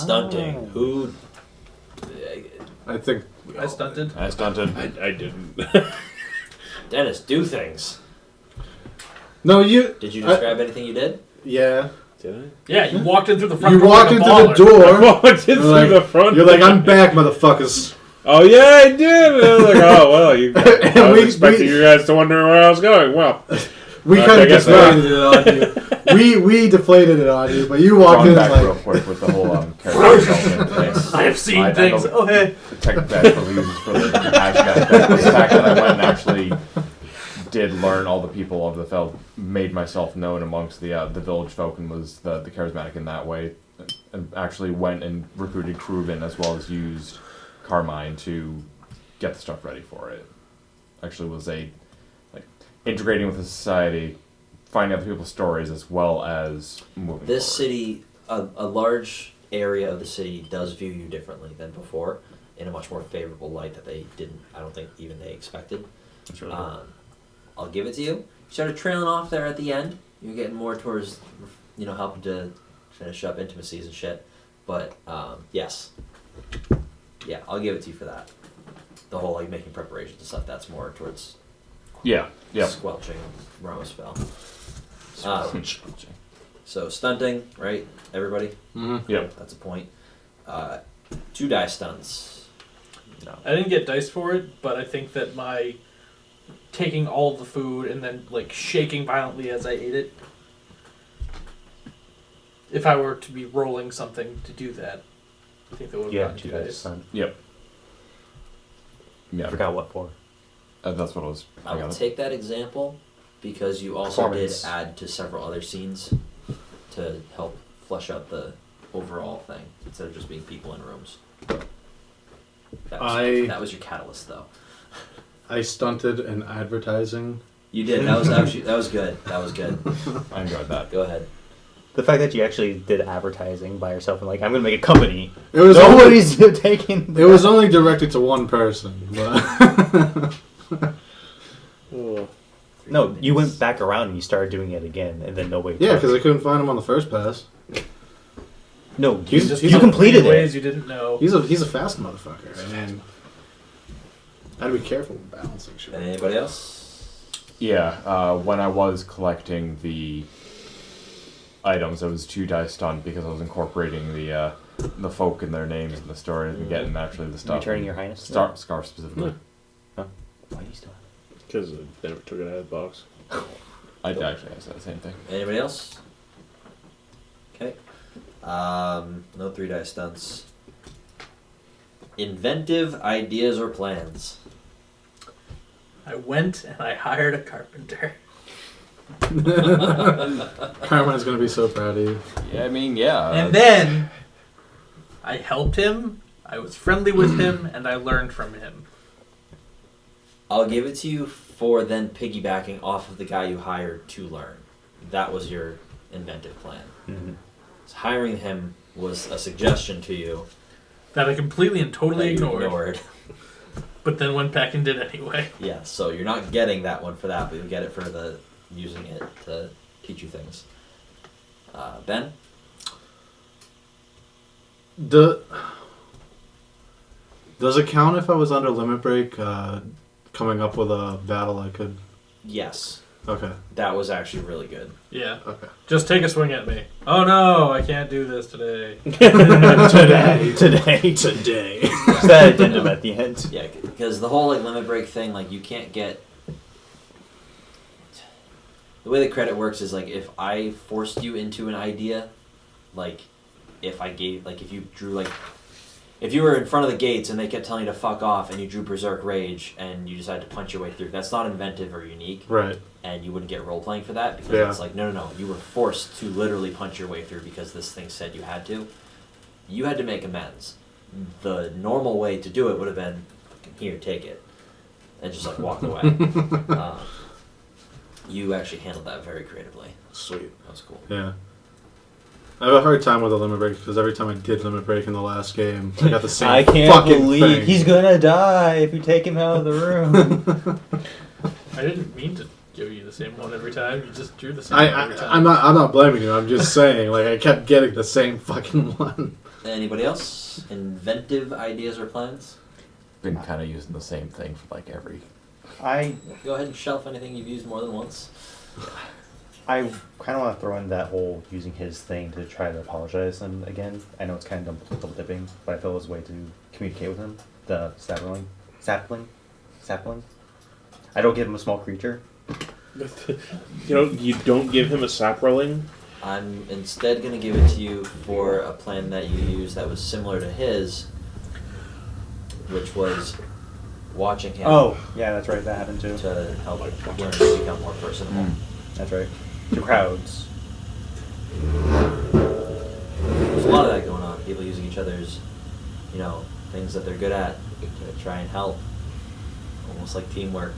Stunting. Who? I think I stunted. I stunted. I didn't. Dennis, do things. No, you... Did you describe anything you did? Yeah. Did I? Yeah, you walked in through the front You door. walked like a into the baller. door. Walked in You're through like- the front. You're like, I'm back, motherfuckers. Oh yeah, I did. And I was like, oh well, you. I was expecting you guys to wonder where I was going. Well, We I kind of guess deflated it on you. We deflated it on you, but you walked in back real like... quick with the whole character development thing. I have seen I things. know Oh, hey. The technical uses for the action aspect. The fact that I went and actually did learn all the people of the Feld, made myself known amongst the village folk, and was the charismatic in that way, and actually went and recruited Kruvin as well as used Carmine to get the stuff ready for it. Actually was integrating with the society, finding out people's stories as well as moving This forward. city, a large area of the city does view you differently than before, in a much more favorable light that they didn't, I don't think even they expected. That's really cool. I'll give it to you. You started trailing off there at the end. You're getting more towards, helping to finish up intimacies and shit. But, yes. Yeah, I'll give it to you for that. The whole, making preparations and stuff, that's more towards Yeah. squelching Ramos spell. So, stunting, right, everybody? Mm-hmm. Yep. That's a point. 2 die stunts. No. I didn't get dice for it, but I think that my taking all of the food and then shaking violently as I ate it, if I were to be rolling something to do that, I think that would have gotten 2 dice. Yep. Yeah. I forgot what for. That's what it was. I will take that example because you also did Performance. add to several other scenes to help flesh out the overall thing instead of just being people in rooms. That was your catalyst, though. I stunted in advertising. You did. That was actually that was good. That was good. I enjoyed that. Go ahead. The fact that you actually did advertising by yourself and I'm going to make a company. It was Nobody's taking. It was only directed to one person, but... Oh. No, you went back around and you started doing it again, and then nobody. Yeah, because I couldn't find him on the first pass. No, Just you completed ways it. you didn't know. He's a fast motherfucker. I mean, I had to be careful with balancing shit. Anybody else? Yeah, when I was collecting the items, I was 2 dice stunned because I was incorporating the folk and their names and the stories and getting actually the stuff. Returning Your Highness? Scarf specifically. Why do you still? Because I never took it out of the box. I actually said the same thing. Anybody else? Okay. No 3 die stunts. Inventive ideas or plans. I went and I hired a carpenter. Carmine's gonna be so proud of you. Yeah, I mean, yeah. And then I helped him, I was friendly with him, and I learned from him. I'll give it to you for then piggybacking off of the guy you hired to learn. That was your inventive plan. Mm-hmm. So hiring him was a suggestion to you That I completely and totally that you ignored, but then went back and did anyway. Yeah, so you're not getting that one for that, but you get it for the using it to teach you things. Ben? Does it count if I was under limit break, coming up with a battle I could... Yes. Okay. That was actually really good. Yeah. Okay. Just take a swing at me. Oh no, I can't do this today. Today. It's that addendum at the end. Yeah, because the whole limit break thing, you can't get... The way the credit works is, if I forced you into an idea, if I gave... if you drew, if you were in front of the gates and they kept telling you to fuck off and you drew Berserk Rage and you decided to punch your way through, that's not inventive or unique. Right. And you wouldn't get role-playing for that because Yeah. it's no, you were forced to literally punch your way through because this thing said you had to. You had to make amends. The normal way to do it would have been, here, take it. And just, walk away. You actually handled that very creatively. Sweet. That was cool. Yeah. I have a hard time with the limit break because every time I did limit break in the last game, I got the same I can't fucking believe thing. he's gonna die if you take him out of the room. I didn't mean to give you the same one every time. You just drew the same one every time. I'm not blaming you. I'm just saying, like, I kept getting the same fucking one. Anybody else? Inventive ideas or plans? Been kind of using the same thing for like every. Go ahead and shelf anything you've used more than once. I kind of want to throw in that whole using his thing to try to apologize to him again. I know it's kind of double dipping, but I feel it's a way to communicate with him. The sapling. I don't give him a small creature. You don't give him a saproling? I'm instead going to give it to you for a plan that you used that was similar to his, which was watching him. Oh, yeah, that's right. That happened too. To help learn to become more personable. That's right. To crowds. There's a lot of that going on. People using each other's, things that they're good at to try and help. Almost like teamwork.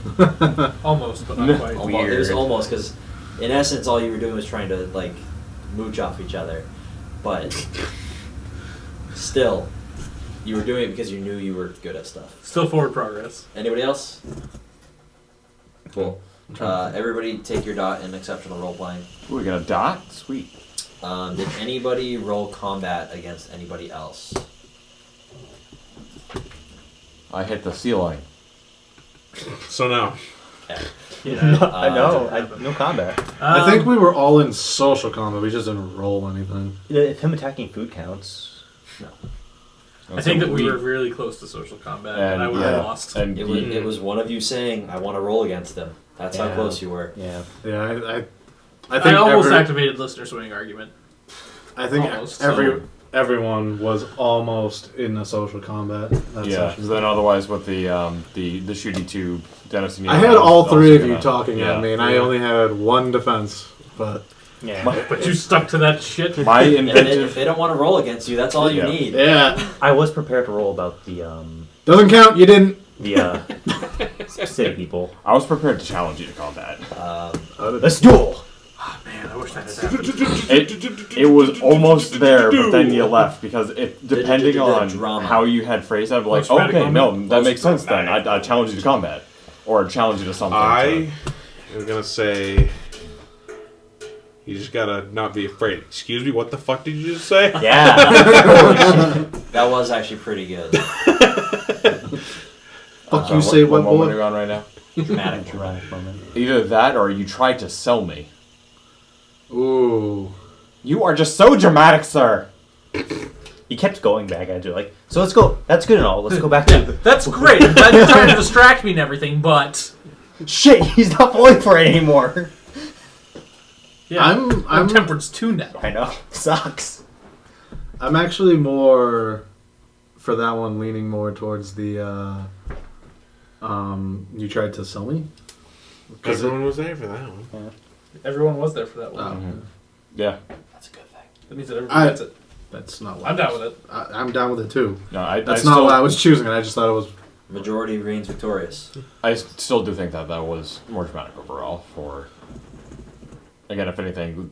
Almost, but not quite. It was almost, because in essence all you were doing was trying to like mooch off each other, but still you were doing it because you knew you were good at stuff. Still forward progress. Anybody else? Cool. Everybody take your dot in exceptional role playing. Ooh, we got a dot? Sweet. Did anybody roll combat against anybody else? I hit the ceiling. So no. Okay. No combat. I think we were all in social combat. We just didn't roll anything. If him attacking food counts. No. I think that we were really close to social combat, and I would have lost. And It was one of you saying, "I want to roll against them." That's how close you were. Yeah. Yeah, I think I almost activated listener swing argument. I think Almost. everyone was almost in a social combat. That yeah, session. because then otherwise with the shooty tube, Dennis and you. I had all three of you gonna- talking at me, and I only had one defense. But Yeah. But you stuck to that shit. My If inventive. they don't want to roll against you, that's all you Yeah. need. yeah, I was prepared to roll about the doesn't count. You didn't. city people. I was prepared to challenge you to combat. Let's duel. Oh, man, I wish that had happened. It was almost there, but then you left because depending on drama. how you had phrased it, I'd be like, Post-traumatic okay, no, moment. that makes sense then. I challenge you to combat. Or challenge you to something. I am gonna say you just gotta not be afraid. Excuse me, what the fuck did you just say? Yeah. That was actually pretty good. Fuck you, say what, moment boy? are you on right now? Dramatic. Dramatic moment. Either that or you tried to sell me. Ooh. You are just so dramatic, sir. He kept going back at you like, so let's go. That's good and all. Let's go back to That's great. I'm glad you're trying to distract me and everything, but shit. He's not falling for it anymore. yeah, I'm temperance 2 now. I know. Sucks. I'm actually more for that one, leaning more towards the you tried to sell me. Everyone was there for that one. Everyone was there for that one. Yeah. That's a good thing. That means that everybody gets it. That's not what I'm down with it. I'm down with it too. No, That's not why I was choosing it. I just thought it was. Majority reigns victorious. I still do think that was more dramatic overall. For again, if anything,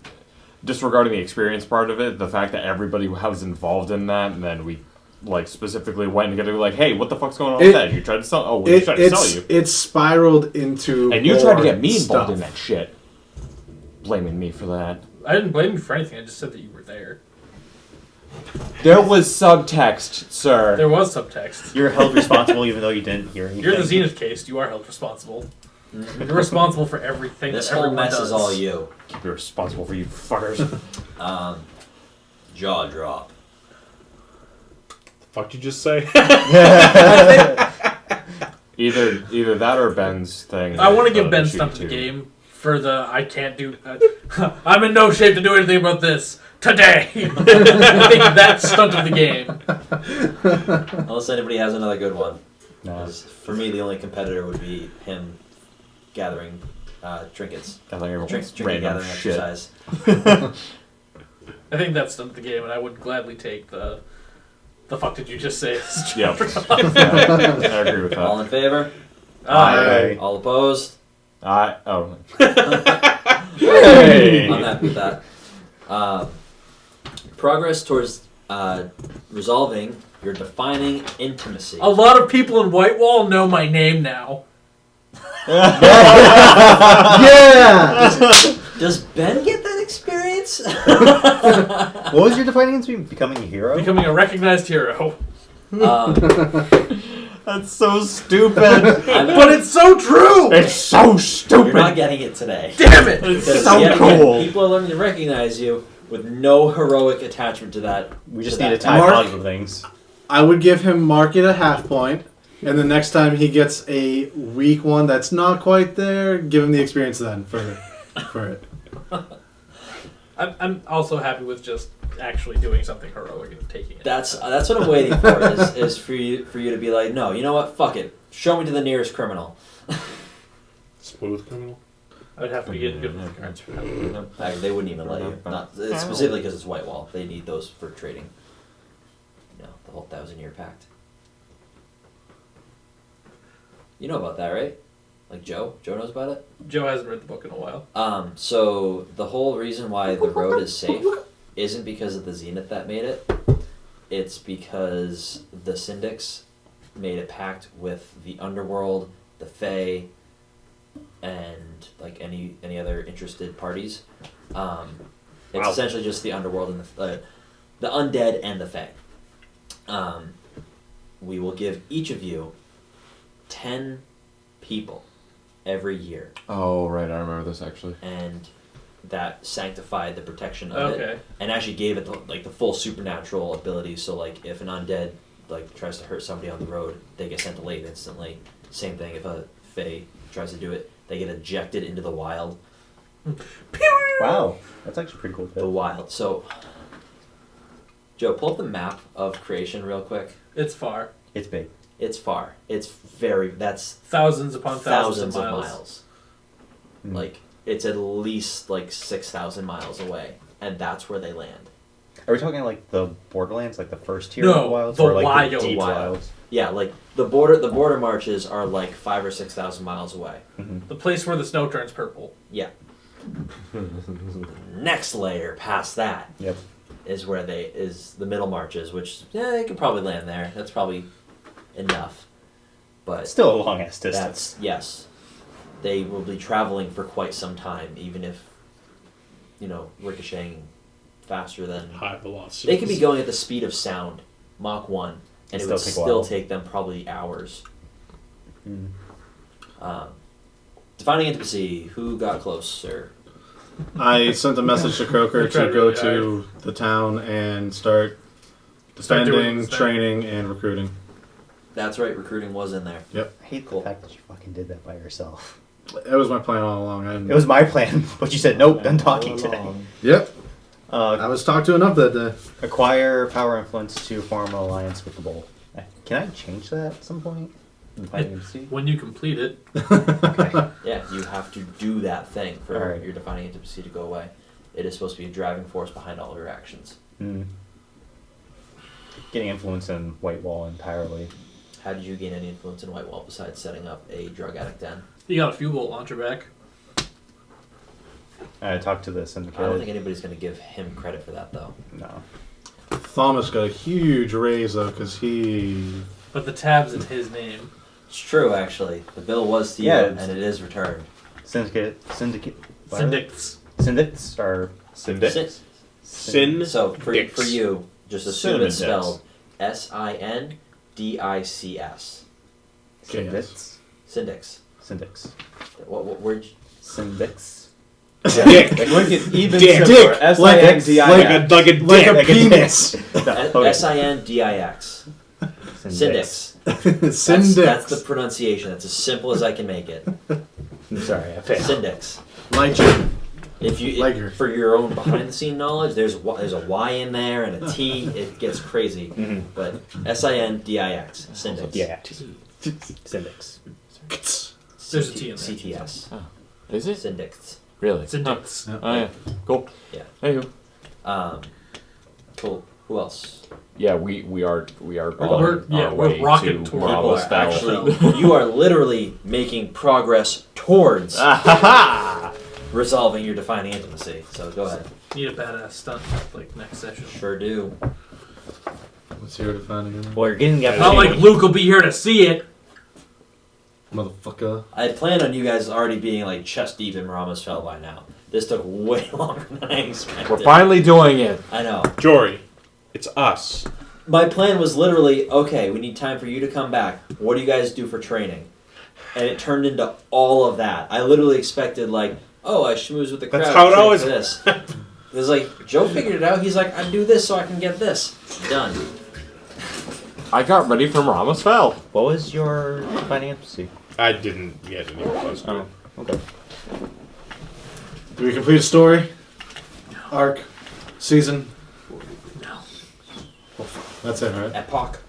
disregarding the experience part of it, the fact that everybody was involved in that, and then we like specifically went and got to be like, hey, what the fuck's going on with that? You tried to sell. Oh, we tried to sell you. It spiraled into. And you tried to get me stuff. involved in that shit. Blaming me for that. I didn't blame you for anything. I just said that you were there. There was subtext, sir. There was subtext. You're held responsible even though you didn't hear anything. You're the Zenith case. You are held responsible. You're responsible for everything This that whole everyone mess does. is all you. Keep you responsible for you fuckers. Jaw drop. The fuck you just say? Either that or Ben's thing. I want to give the Ben shooty stuff to the tube. game for the I can't do. I'm in no shape to do anything about this today. I think that's stunt of the game. Unless anybody has another good one. No. 'Cause for me, the only competitor would be him gathering trinkets. Gathering everyone's Trinket random gathering shit. exercise. I think that's stunt of the game, and I would gladly take the. The fuck did you just say? Yeah. I agree with All that. in favor? Aye. All opposed? Oh. Hey! I'm happy with that. Progress towards resolving your defining intimacy. A lot of people in Whitewall know my name now. Yeah! Does Ben get that experience? What was your defining against becoming a hero? Becoming a recognized hero. That's so stupid. But it's so true! It's so You're stupid. not getting it today. Damn it! Because so yet again, cool. people are learning to recognize you with no heroic attachment to that. We just to need to that tie Mark- positive things. I would give him Mark at a half point, and the next time he gets a weak one that's not quite there, give him the experience then for it. I'm also happy with just actually doing something heroic and taking it. That's what I'm waiting for is for you to be like, no, you know what? Fuck it. Show me to the nearest criminal. Smooth criminal. I would have to get good cards for that. They wouldn't even let you. Not specifically because it's Whitewall. They need those for trading. You know, the whole 1,000-year pact. You know about that, right? Like Joe? Joe knows about it? Joe hasn't read the book in a while. So the whole reason why the road is safe isn't because of the Zenith that made it. It's because the Syndics made a pact with the underworld, the Fae, and like any other interested parties. It's essentially just the underworld and the undead and the Fae. We will give each of you 10 people every year, Oh right, I remember this actually. and that sanctified the protection of Okay. it, and actually gave it the full supernatural abilities. So like if an undead like tries to hurt somebody on the road, they get sent to lave instantly. Same thing if a Fae tries to do it, they get ejected into the wild. Wow, that's actually pretty cool. The wild. So, Joe, pull up the map of creation real quick. It's far. It's big. It's far. That's Thousands upon thousands, of of miles. miles. Mm. Like it's at least like 6,000 miles away, and that's where they land. Are we talking like the Borderlands, like the first tier No, of wilds, the or like wild. the deep Wild. wilds? Yeah, like the border marches are like 5,000 or 6,000 miles away. The place where the snow turns purple. Yeah. Next layer past that Yep. is where is the middle marches, which they could probably land there. That's probably enough. But Still a long ass distance. that's yes. They will be traveling for quite some time, even if ricocheting faster than High velocity. they could be going at the speed of sound, Mach 1, and it Still would take a still while. take them probably hours. Mm. Defining intimacy, who got closer? I sent a message to Croker I tried to go really to the town and start Start doing defending, this thing. training, and recruiting. That's right, recruiting was in there. I hate Cool. the fact that you fucking did that by yourself. That was my plan all along. I didn't- It was my plan, but you said nope, done talking today. Yep. I was talked to enough that day. Acquire power influence to form an alliance with the bull. Can I change that at some point? Defining intimacy? When you complete it, Yeah, you have to do that thing for Alright. your defining intimacy to go away. It is supposed to be a driving force behind all your actions. Mm. Getting influence in Whitewall entirely. How did you gain any influence in Whitewall besides setting up a drug addict den? you got a fuel bolt launcher back. I talked to the syndicate. I don't think anybody's going to give him credit for that, though. No. Thomas got a huge raise though because he. But the tab's in his name. It's true, actually. The bill was to you, Yeah, and it is returned. Syndicate. Syndics. Syndics are Syndic. Sin. So for Dicks. you, just assume it's Cinnamon spelled Sindics. Syndics. Syndics. Syndics. What word? Syndics. Dick. Make it even Dick. simpler. Dick. S-I-N-D-I-X. Like a Like a dick. penis. Sindix. Syndics. Syndics. That's the pronunciation. That's as simple as I can make it. I'm sorry, I failed. Syndics. Liger. If you Liger. for your own behind the scene knowledge, there's a Y in there and a T. It gets crazy. Mhm. But Sindix. Syndics. Yeah. Syndics. There's a T in there. CTS. Is it? Syndics. Really? Syndics. Yeah. Oh yeah. Cool. Yeah. Anywho. Cool. Who else? Yeah, we are We're- on yeah, our we're way rocking to toward Bravo it. style. Actually, you are literally making progress towards resolving your defining intimacy. So go ahead. Need a badass stunt like next session. Sure do. What's your defining? Well, you're getting the Not like Luke will be here to see it. Motherfucker. I had planned on you guys already being like chest deep in Ramos Fell by now. This took way longer than I expected. We're finally doing it. I know. Jory, it's us. My plan was literally, okay, we need time for you to come back. What do you guys do for training? And it turned into all of that. I literally expected like, oh, I schmooze with the crowd. That's how it train always- for this. It was like Joe figured it out. He's like, I do this so I can get this done. I got ready from Ramos Fell. What was your financial? I didn't get any close to it. Okay. Do we complete a story? Arc? Season? No. That's it, right? Epoch.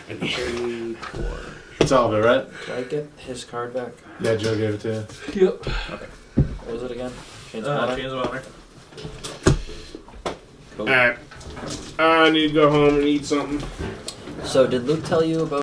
An even more. It's all of it, right? Did I get his card back? Yeah, Joe gave it to you. Yep. What was it again? Chains of Honor? Chains of Honor. Cool. Alright. I need to go home and eat something. So did Luke tell you about